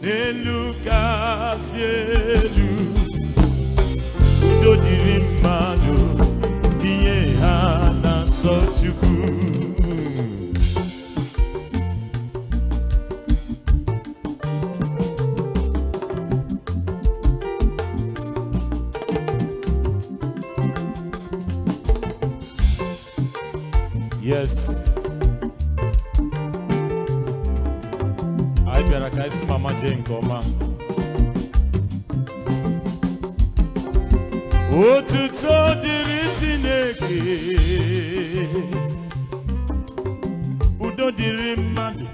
elu kasị elu, udo dịrị mmadụ tinye ha na nsọ Chukwu. Yes. I better guys, Mama Jane Koma. Otuto dịrị Chineke, udo dịrị mmadụ,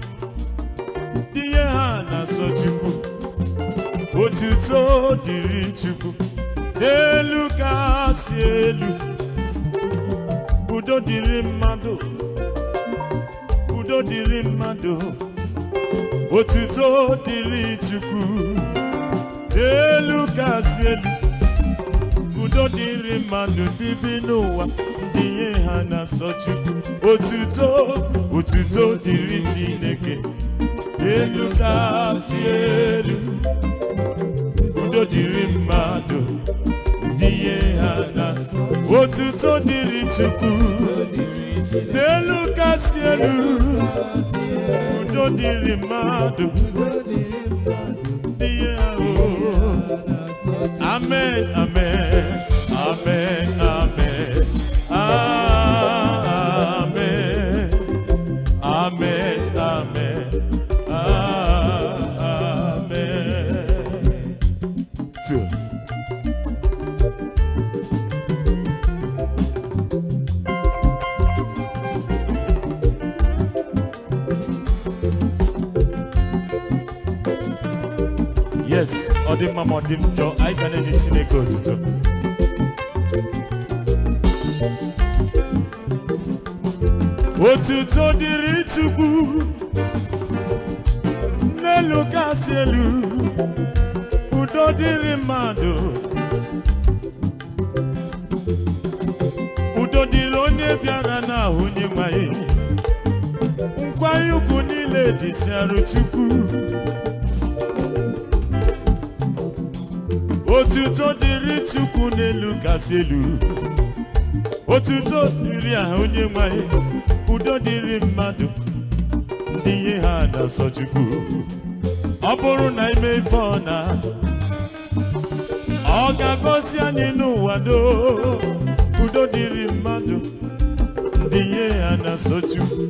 tinye ha na nsọ Chukwu. Otuto dịrị Chukwu, elu kasị elu, udo dịrị mmadụ, udo dịrị mmadụ. Otuto dịrị Chukwu, elu kasị elu, udo dịrị mmadụ ndị bi n'ụwa, tinye ha na nsọ Chukwu. Otuto dịrị Chineke, elu kasị elu, udo dịrị mmadụ, tinye ha na nsọ. Otuto dịrị Chukwu, elu kasị elu, udo dịrị mmadụ, tinye ha. Amen, amen, amen, amen, amen, amen, amen, amen. Two. Yes, Odim Mama Odim Jo, I can edit Sineko Tuto. Otuto dịrị Chukwu, n'elu kasị elu, udo dịrị mmadụ, udo dịrị onye bịara n'ahụ onye nwanyị, nkwanye ugwu niile dịsịarụ Chukwu. Otuto dịrị Chukwu n'elu kasị elu, otuto dịrị aha onye nwanyị, udo dịrị mmadụ, tinye ha na nsọ Chukwu. Ọ bụrụ na ime ife ọ na-atụ, ọ ga-agọzi anyị n'ụwa do. Udo dịrị mmadụ, tinye ha na nsọ Chukwu.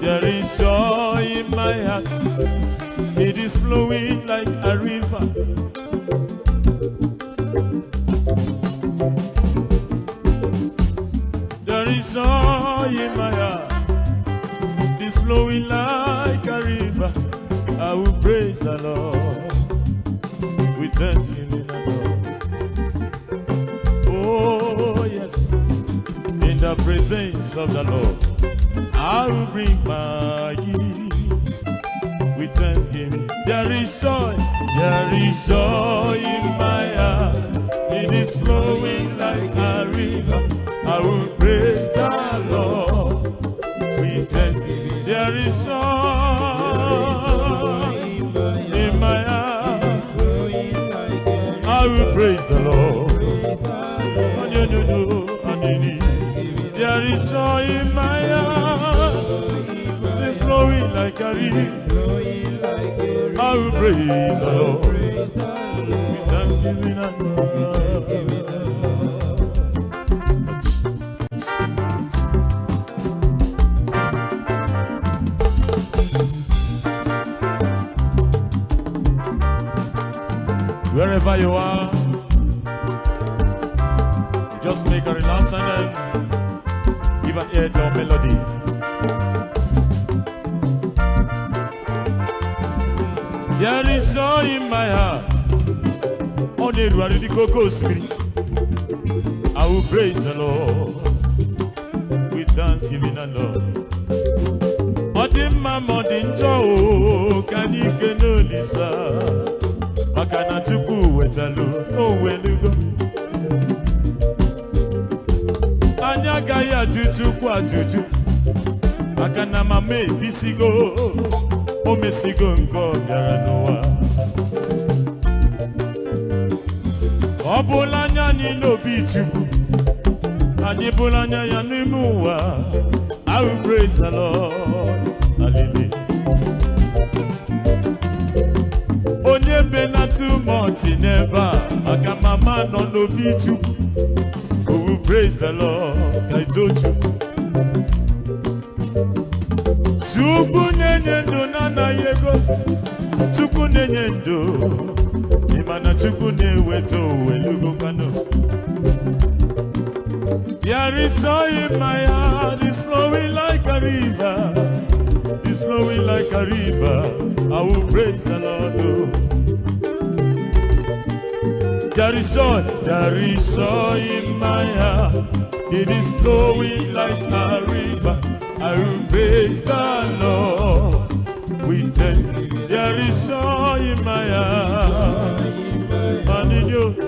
There is joy in my heart, it is flowing like a river. There is joy in my heart, it's flowing like a river. I will praise the Lord with thanksgiving and love. Oh yes, in the presence of the Lord, I will bring my gift with thanksgiving. There is joy in my heart, it is flowing like a river. I will praise the Lord with thanksgiving. There is joy in my heart, I will praise the Lord. There is joy in my heart, it's flowing like a river. I will praise the Lord with thanksgiving and love. Wherever you are, just make a relax and then give an ear to our melody. There is joy in my heart, on the Coco Spirit. I will praise the Lord with thanksgiving and love. Odimma modinjo, can you get no lisa? Makana Chukwu wetalu, no welugo. Anya gaya juju kwa juju, makana mame bisigo. o mesigo nke ọ bịara n'ụwa ọ bụla anya anyị n'obi Chukwu anyị bụla anya ya n'ime ụwa I will praise the Lord hallelujah onye benatu mọti n'ebe a maka mama nọ n'obi Chukwu we will praise the Lord ka itochukwu Chukwu na-enye ndụ na-anaghị ego Chukwu na-enye ndụ ịmana Chukwu na-eweta owelugo kano There is joy in my heart, it's flowing like a river, it's flowing like a river, I will praise the Lord. Oh. There is joy in my heart, it is flowing like a river, I will praise the Lord. We tell you, there is joy in my heart, and in your heart.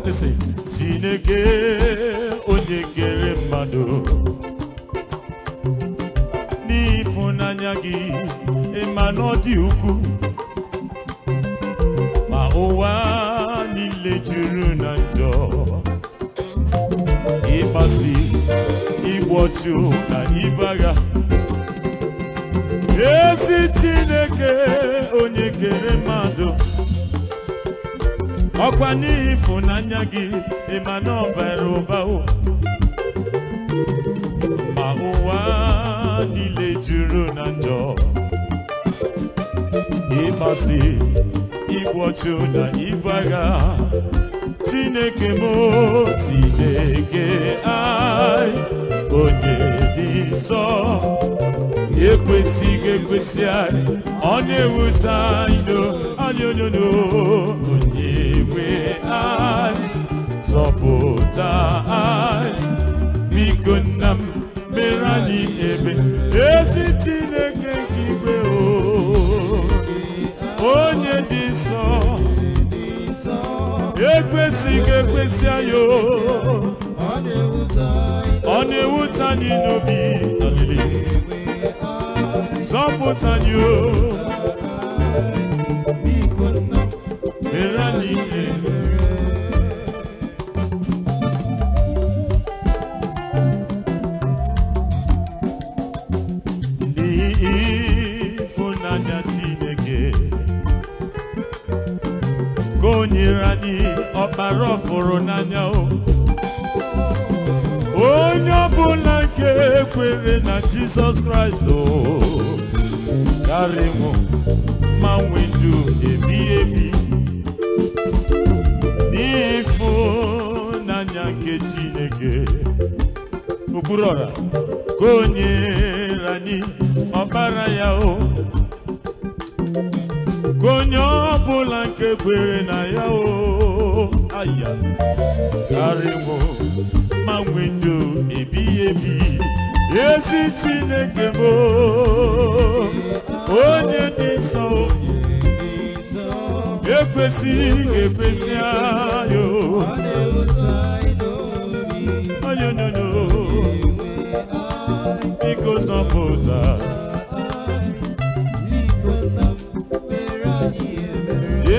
Listen, Chineke onye kere mmadụ n'ịfụnanya gị ịma na ọ dị ukwuu ma ụwa niile juru na njọ ịkpasị igbochu na ịbagha ezi Chineke onye kere mmadụ ọkwa n'ịfụnanya gị ịma na ọ bara ụba ma ụwa niile juru na njọ ịkpasị igbochu na ịbagha Chineke m Chineke anyị onye dị nsọ ekwesịghị ekwesị anyị ọ na-ewute anyị onyoonyo onye nwe anyị zọpụta anyị biko nna m mere anyị ebe ezi Chineke nke igwe onye dị nsọ ekwesịghị ekwesị anyị ọ na-ewute anyị n'obi alili zọpụta anyị mere anyị ebe n'ịfụnanya Chineke ka o nyere anyị ọkpara ọfụrụ n'anya onye ọbụla nke ekwere na Jizọs Kraịst karịnwụ ma nwee ndụ ebighị ebi n'ịfụnanya nke Chineke okpuru ọra ka o nyere anyị ọkpara ya ka onye ọbụla nke kwere na ya aya karịnwụ ma nwee ndụ ebighị ebi ezi Chineke m onye dị nsọ ekwesịghị ekwesị anyị onyoonyo biko zọpụta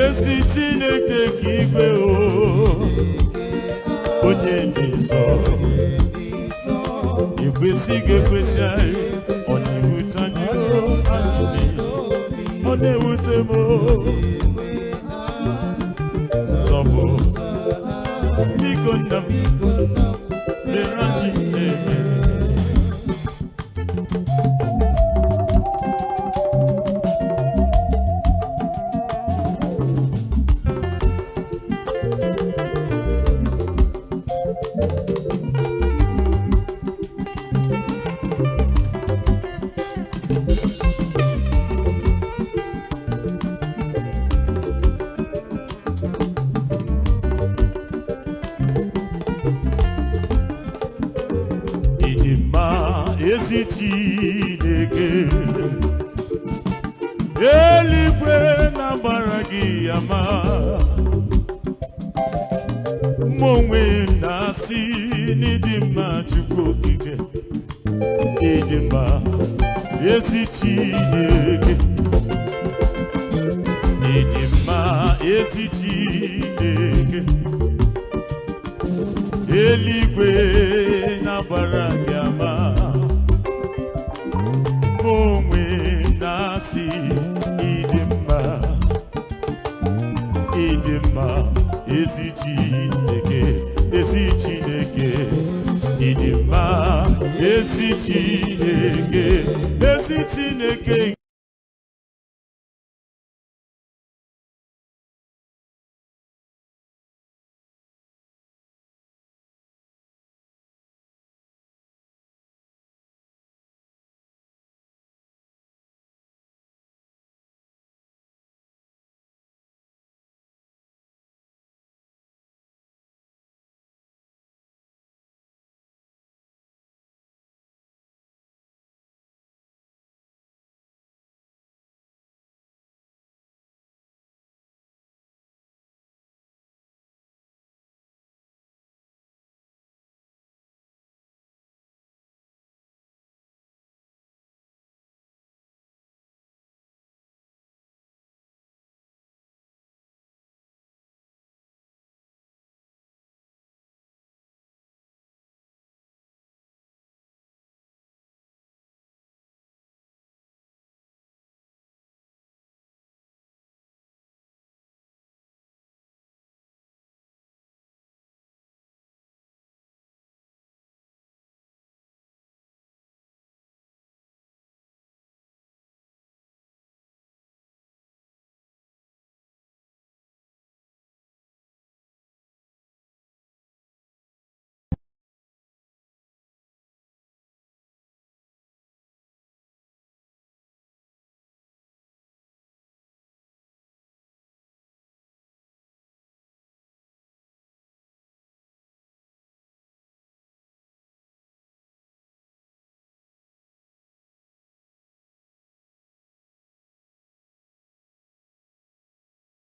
ezi Chineke ka igwe onye dị nsọ ekwesịghị ekwesị anyị ọ na-ewute anyị ọ na-ewute m zọpụ biko nna m mere anyị eme ezi Chineke eluigwe na-agbara gị ama mụ onwe m na na-asị n'ịdị mma Chukwu okike, ịdị mma ezi Chineke, ịdị mma ezi Chineke, eluigwe na-agbara gị ama, onwe na-asị ịdị mma, ịdị mma ezi Chineke, ezi Chineke, ịdị mma ezi Chineke, ezi Chineke.